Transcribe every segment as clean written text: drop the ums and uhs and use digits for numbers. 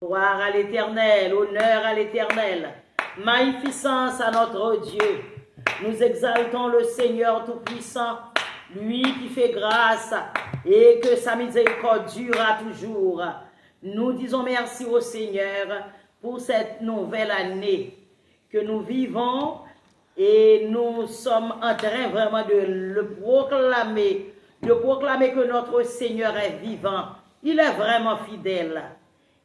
Gloire à l'Éternel, honneur à l'Éternel, magnificence à notre Dieu. Nous exaltons le Seigneur Tout-Puissant, lui qui fait grâce et que sa miséricorde durera toujours. Nous disons merci au Seigneur pour cette nouvelle année que nous vivons et nous sommes en train vraiment de le proclamer, que notre Seigneur est vivant. Il est vraiment fidèle.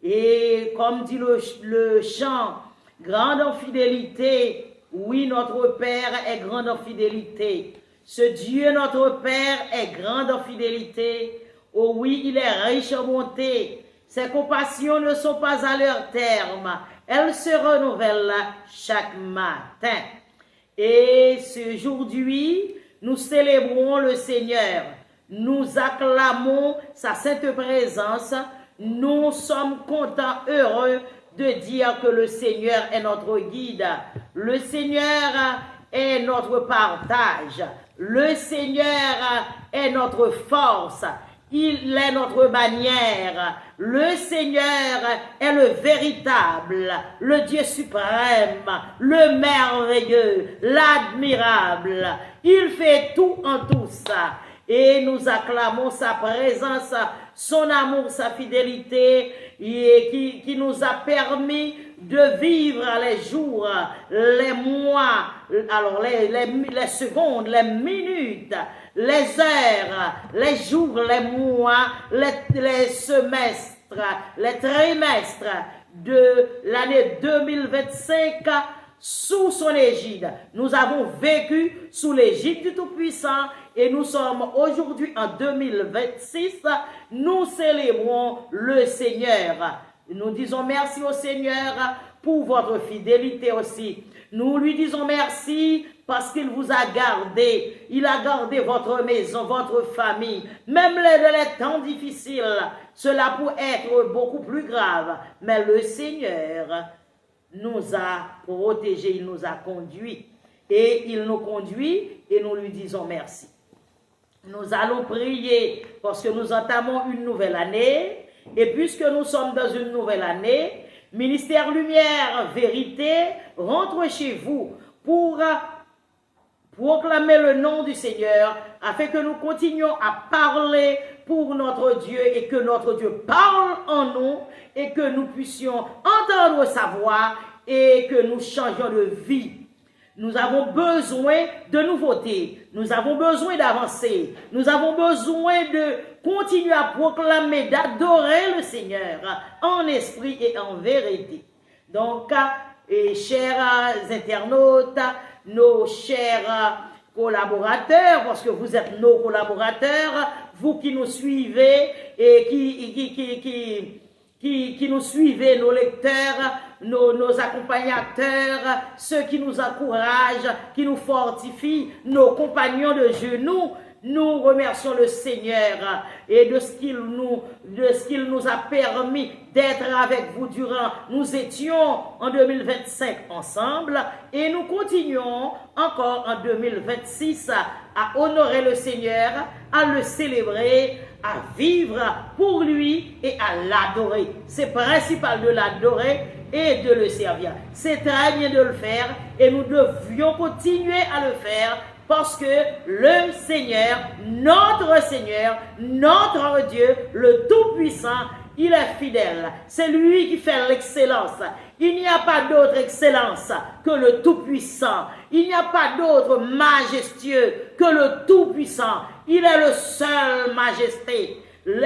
Et comme dit le chant, grande en fidélité, oui, notre Père est grand en fidélité. Ce Dieu, notre Père, est grand en fidélité. Oh oui, il est riche en bonté. Ses compassions ne sont pas à leur terme. Elles se renouvellent chaque matin. Et aujourd'hui, nous célébrons le Seigneur. Nous acclamons sa sainte présence. Nous sommes contents, heureux de dire que le Seigneur est notre guide. Le Seigneur est notre partage. Le Seigneur est notre force. Il est notre bannière. Le Seigneur est le véritable, le Dieu suprême, le merveilleux, l'admirable. Il fait tout en tous. Et nous acclamons sa présence, son amour, sa fidélité, et qui nous a permis de vivre les jours, les mois, alors les secondes, les minutes, les heures, les jours, les mois, les semestres, les trimestres de l'année 2025 sous son égide. Nous avons vécu sous l'égide du Tout-Puissant et nous sommes aujourd'hui en 2026. Nous célébrons le Seigneur. Nous disons merci au Seigneur pour votre fidélité aussi. Nous lui disons merci parce qu'il vous a gardé. Il a gardé votre maison, votre famille. Même les temps difficiles, cela peut être beaucoup plus grave. Mais le Seigneur nous a protégés, il nous a conduits. Et il nous conduit et nous lui disons merci. Nous allons prier parce que nous entamons une nouvelle année. Et puisque nous sommes dans une nouvelle année, Ministère Lumière, Vérité, rentre chez vous pour proclamer le nom du Seigneur afin que nous continuions à parler pour notre Dieu et que notre Dieu parle en nous et que nous puissions entendre sa voix et que nous changions de vie. Nous avons besoin de nouveautés, nous avons besoin d'avancer, nous avons besoin de continuer à proclamer, d'adorer le Seigneur en esprit et en vérité. Donc, chers internautes, nos chers collaborateurs, parce que vous êtes nos collaborateurs, vous qui nous suivez et qui nous suivez, nos lecteurs, nos accompagnateurs, ceux qui nous encouragent, qui nous fortifient, nos compagnons de genoux. Nous remercions le Seigneur et de ce qu'il nous a permis d'être avec vous durant. Nous étions en 2025 ensemble et nous continuons encore en 2026 à honorer le Seigneur, à le célébrer, à vivre pour lui et à l'adorer. C'est principal de l'adorer et de le servir. C'est très bien de le faire et nous devions continuer à le faire parce que le Seigneur, notre Dieu, le Tout-Puissant, il est fidèle. C'est lui qui fait l'excellence. Il n'y a pas d'autre excellence que le Tout-Puissant. Il n'y a pas d'autre majestueux que le Tout-Puissant. Il est le seul majesté. Il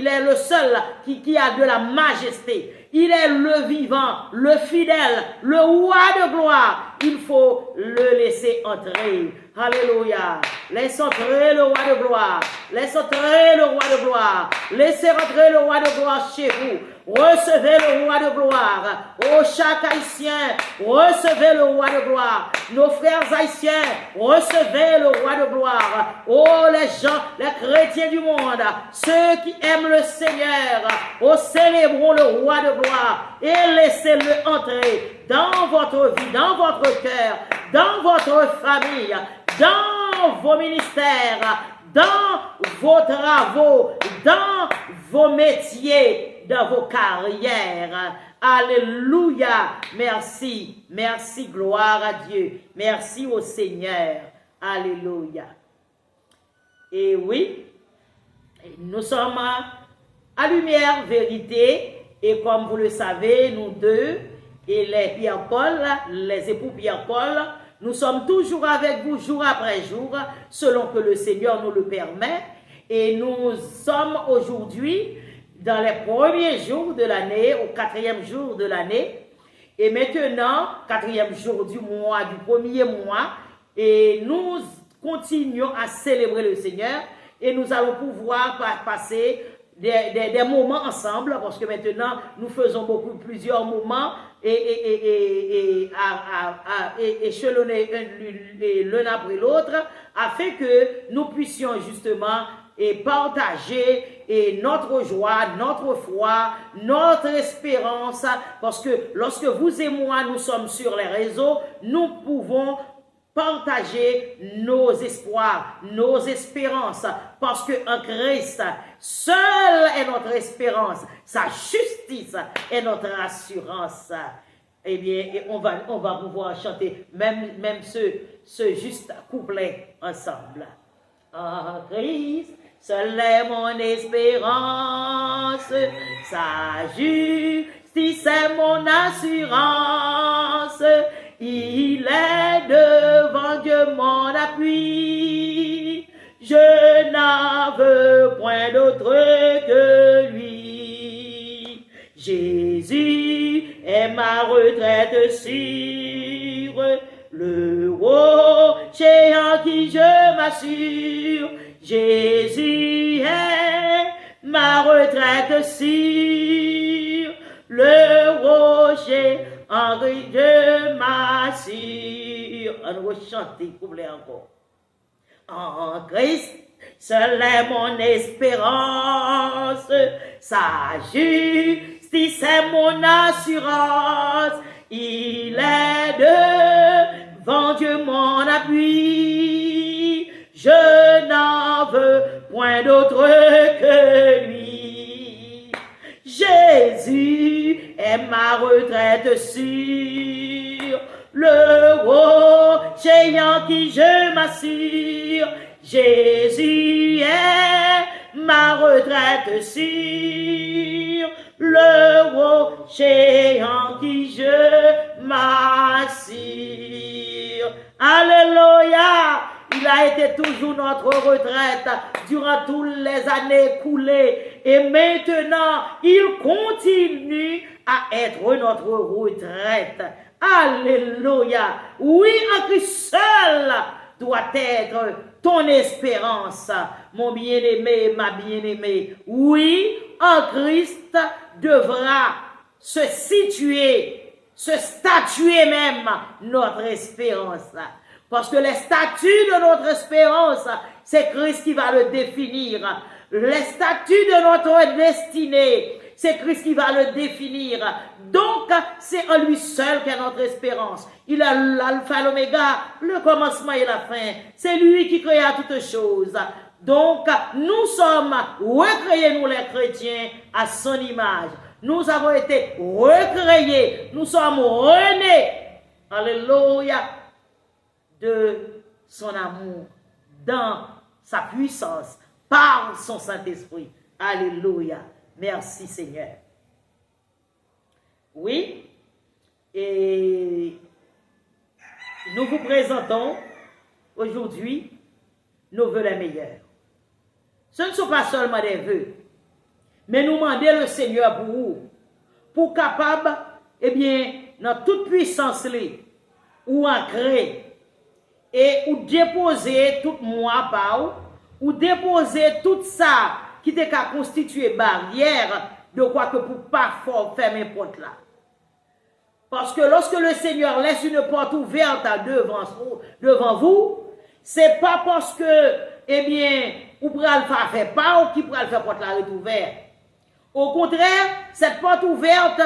est le seul qui a de la majesté. Il est le vivant, le fidèle, le roi de gloire. Il faut le laisser entrer. Alléluia. Laissez entrer le roi de gloire. Laissez entrer le roi de gloire. Laissez entrer le roi de gloire chez vous. Recevez le roi de gloire. Oh, chaque haïtien, recevez le roi de gloire. Nos frères haïtiens, recevez le roi de gloire. Oh, les gens, les chrétiens du monde, ceux qui aiment le Seigneur, oh, célébrons le roi de gloire et laissez-le entrer dans votre vie, dans votre cœur, dans votre famille, dans vos ministères, dans vos travaux, dans vos métiers. dans vos carrières. Alléluia. Merci. Merci, gloire à Dieu. Merci au Seigneur. Alléluia. Et oui, nous sommes à Lumière Vérité. Et comme vous le savez, nous deux, et les Pierre-Paul, les époux Pierre-Paul, nous sommes toujours avec vous jour après jour, selon que le Seigneur nous le permet. Et nous sommes aujourd'hui dans les premiers jours de l'année, au 4e jour de l'année. Et maintenant, 4e jour du mois, du premier mois. Et nous continuons à célébrer le Seigneur. Et nous allons pouvoir passer des moments ensemble, parce que maintenant, nous faisons plusieurs moments échelonnés l'un après l'autre, afin que nous puissions justement partager notre joie, notre foi, notre espérance, parce que lorsque vous et moi, nous sommes sur les réseaux, nous pouvons partager nos espoirs, nos espérances, parce que en Christ, seule est notre espérance, sa justice est notre assurance. Eh bien, et on va pouvoir chanter même ce juste couplet ensemble. En Christ, seule est mon espérance, sa justice est mon assurance. Il est devant Dieu mon appui, je n'en veux point d'autre que lui. Jésus est ma retraite sûre, le rocher en qui je m'assure. Jésus est ma retraite sûre, le rocher en qui je m'assure. On va chanter, couplet encore. En Christ, seule est mon espérance, sa justice est mon assurance. Il est devant Dieu mon appui, je n'en veux point d'autre que lui. Jésus est ma retraite sûre, le rocher en qui je m'assure. Jésus est ma retraite sûre, le rocher en qui je m'assure. Alléluia! Il a été toujours notre retraite durant toutes les années écoulées. Et maintenant, il continue à être notre retraite. Alléluia. Oui, en Christ seul doit être ton espérance, mon bien-aimé, ma bien-aimée. Oui, en Christ devra se situer, se statuer même notre espérance. Parce que les statuts de notre espérance, c'est Christ qui va le définir. Les statuts de notre destinée, c'est Christ qui va le définir. Donc, c'est en lui seul qu'est notre espérance. Il a l'alpha, l'oméga, le commencement et la fin. C'est lui qui créa toutes choses. Donc, nous sommes recréés, nous les chrétiens, à son image. Nous avons été recréés. Nous sommes renés. Alléluia. De son amour, dans sa puissance, par son Saint-Esprit. Alléluia. Merci Seigneur. Oui, et nous vous présentons aujourd'hui nos vœux les meilleurs. Ce ne sont pas seulement des vœux, mais nous demander le Seigneur pour vous, pour capable, eh bien, dans toute puissance, ou ancrer, et ou déposer tout moi par ou déposer tout ça qui te qu'à constituer barrière de quoi que pour pas fermer porte là. Parce que lorsque le Seigneur laisse une porte ouverte devant vous, c'est pas parce que, eh bien, ou pral faire pas ou qui pral faire porte là est ouverte. Au contraire, cette porte ouverte,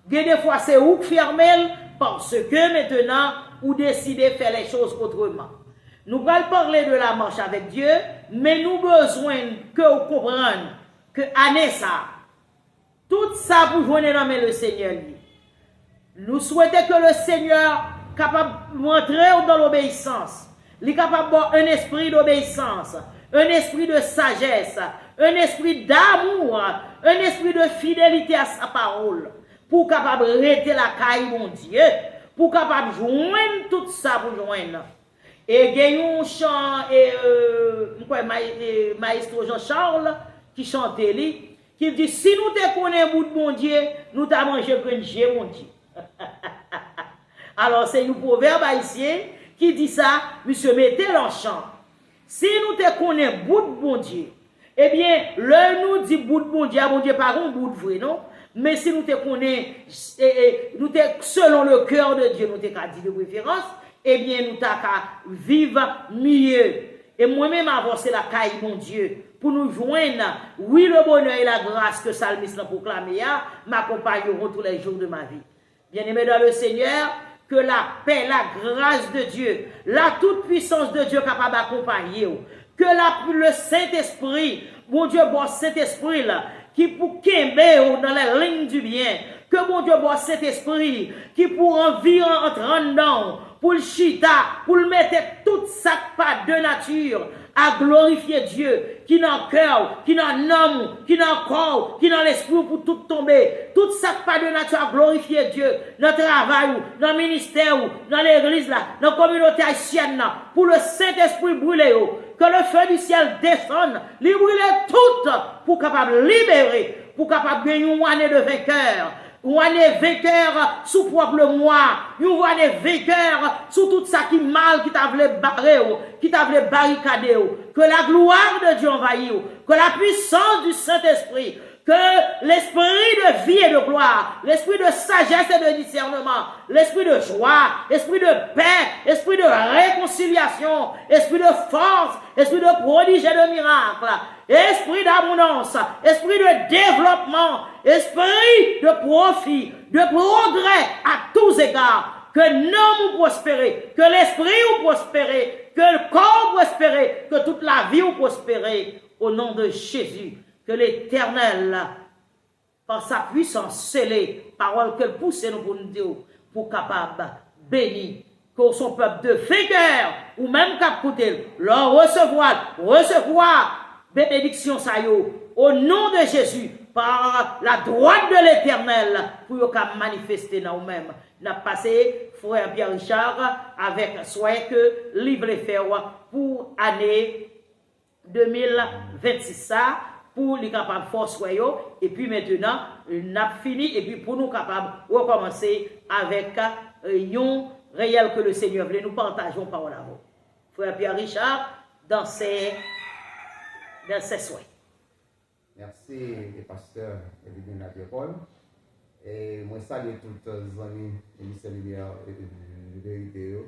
des fois c'est ou fermée parce que maintenant, ou décider de faire les choses autrement. Nous allons parler de la marche avec Dieu, mais nous avons besoin que vous compreniez que année ça, Tout ça pour joindre dans le Seigneur. Nous souhaitons que le Seigneur capable de rentrer dans l'obéissance. Il est capable d'avoir un esprit d'obéissance, un esprit de sagesse, un esprit d'amour, un esprit de fidélité à sa parole. Pour capable de rester la caille, mon Dieu. Pour capable de joindre tout ça pour joindre. Et il y a un chant, maestro Jean-Charles, qui chantait, qui dit, si nous te connaissons, bout de mon Dieu, nous t'avons mangé grenje, mon Dieu. Alors, c'est un proverbe haïtien qui dit ça, monsieur, mettez-le en chant. Si nous te connaissons, bout de bon Dieu, eh bien, le nous dit bout de bon Dieu, pas un bout de vrai, non? Mais si nous te connaissons, nous te, selon le cœur de Dieu, nous te dit de préférence, eh bien, nous t'avons vivre mieux. Et moi-même, avancé la caille, mon Dieu, pour nous joindre, oui, le bonheur et la grâce que Salmiste a proclamé, m'accompagneront tous les jours de ma vie. Bien-aimé dans le Seigneur, que la paix, la grâce de Dieu, la toute-puissance de Dieu capable d'accompagner, que le Saint-Esprit, mon Dieu, bon Saint-Esprit là, qui pour qu'aimer dans les lignes du bien, que mon Dieu, bon Saint-Esprit, qui pour environ entrer dedans, pour le chita, pour le mettre tout ça pas de nature, à glorifier Dieu, qui n'a cœur, qui n'a âme, qui n'a corps, qui n'a l'esprit pour tout tomber. Tout ça pas de nature à glorifier Dieu, dans le travail, dans le ministère, dans l'église, dans la communauté haïtienne, pour le Saint-Esprit brûler, que le feu du ciel descende, les brûler toutes, pour capable libérer, pour capable gagner une année de vainqueur. Ou est vainqueur sous propre moi. Ou est vainqueur sous tout ça qui mal, qui t'a voulu barrer, qui t'a voulu barricader. Que la gloire de Dieu envahisse. Que la puissance du Saint-Esprit. Que l'esprit de vie et de gloire. L'esprit de sagesse et de discernement. L'esprit de joie. L'esprit de paix. L'esprit de réconciliation. L'esprit de force. L'esprit de prodige et de miracle. Esprit d'abondance, esprit de développement, esprit de profit, de progrès à tous égards. Que l'homme ou prospérer, que l'esprit ou prospérer, que le corps prospérer, que toute la vie ou prospérer. Au nom de Jésus, que l'Éternel, par sa puissance scellée, parole qu'elle pousse nous pour nous dire, pour capable, béni, que son peuple de vainqueur, ou même cap côté, leur recevoir, bénédiction ça yo, au nom de Jésus, par la droite de l'Éternel, pour qu'on manifester dans nous-mêmes. N'a passé frère Pierre Richard avec souhait que livre faire pour année 2026 ça, pour les capables force et puis maintenant n'a fini et puis pour nous capables recommencer avec un réel que le Seigneur voulait nous partageons par là. Frère Pierre Richard dans ses souhaits. Merci, les pasteurs Evidine Paul. Et moi, salue tous les amis de l'Église Lumière de vérité.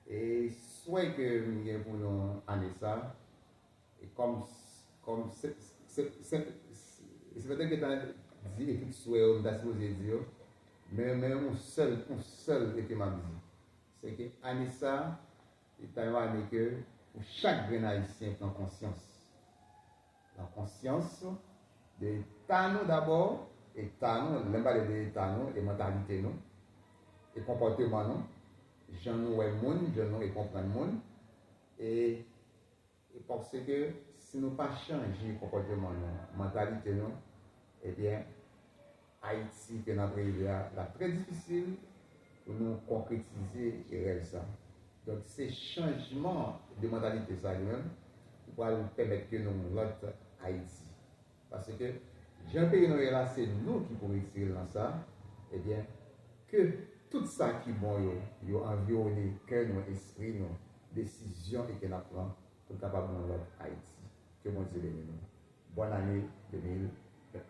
Et souhaite que nous ayons pour nous année ça. Et comme c'est peut-être que tu as dit et que tu souhaites, on t'a supposé dire, mais un seul était ma vie. C'est que année ça, il t'a dit que pour chaque bien haïtien prend conscience. La conscience de Tano d'abord, et Tano, l'emballé de Tano, et mentalité, non, et comportement, non, j'en ai monde, j'en ai comprendre monde, et parce que si nous ne pas changer comportement, non, mentalité, non, eh bien, Haïti, que nous avons là, très difficile pour nous concrétiser et réaliser ça. Donc, ces changements de mentalité, ça lui-même, pour nous permettre que nous l'autre Haïti. Parce que Jean-Pierre Noël là, c'est nous qui pouvons tirer dans ça. Eh bien, que tout ça qui est bon, yo environné, cœur, nos esprit, nos décisions et que nous prenons pour capable de l'autre Haïti. Que mon Dieu bénisse nous. Bonne année 2026.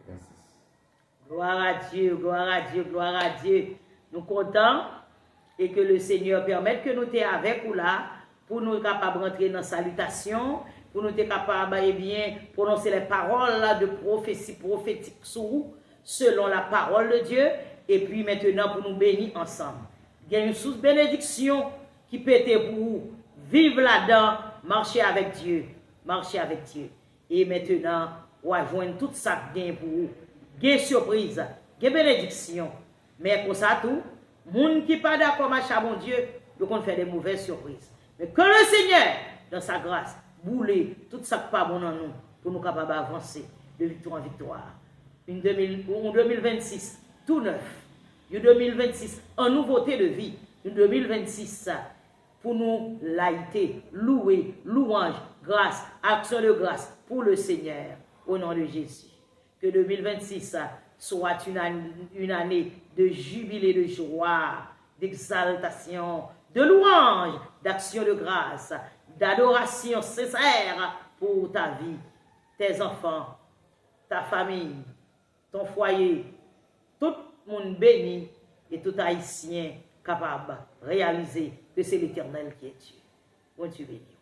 Gloire à Dieu, gloire à Dieu, gloire à Dieu. Nous comptons et que le Seigneur permette que nous soyons avec vous là pour nous capables de rentrer dans la salutation. Pour nous être capables de bien prononcer les paroles de prophétie prophétique sur vous, selon la parole de Dieu, et puis maintenant pour nous bénir ensemble. Il y a une source bénédiction qui peut être pour vous. Vivre là-dedans, marcher avec Dieu, marcher avec Dieu. Et maintenant, on va joindre tout ça bien pour vous. des surprises, des bénédictions. Mais pour ça tout, monde qui pas d'accord marche à mon Dieu, ils vont faire des mauvaises surprises. Mais que le Seigneur, dans sa grâce, boule tout ça pas bon en nous, pour nous capables d'avancer de victoire en victoire. En 2026, tout neuf. En 2026, en nouveauté de vie. En 2026, pour nous laïter, louer, louange, grâce, action de grâce pour le Seigneur, au nom de Jésus. Que 2026 soit une année de jubilé, de joie, d'exaltation, de louange, d'action de grâce, d'adoration sincère pour ta vie, tes enfants, ta famille, ton foyer, tout le monde béni et tout haïtien capable de réaliser que c'est l'Éternel qui est Dieu. Bon Dieu béni.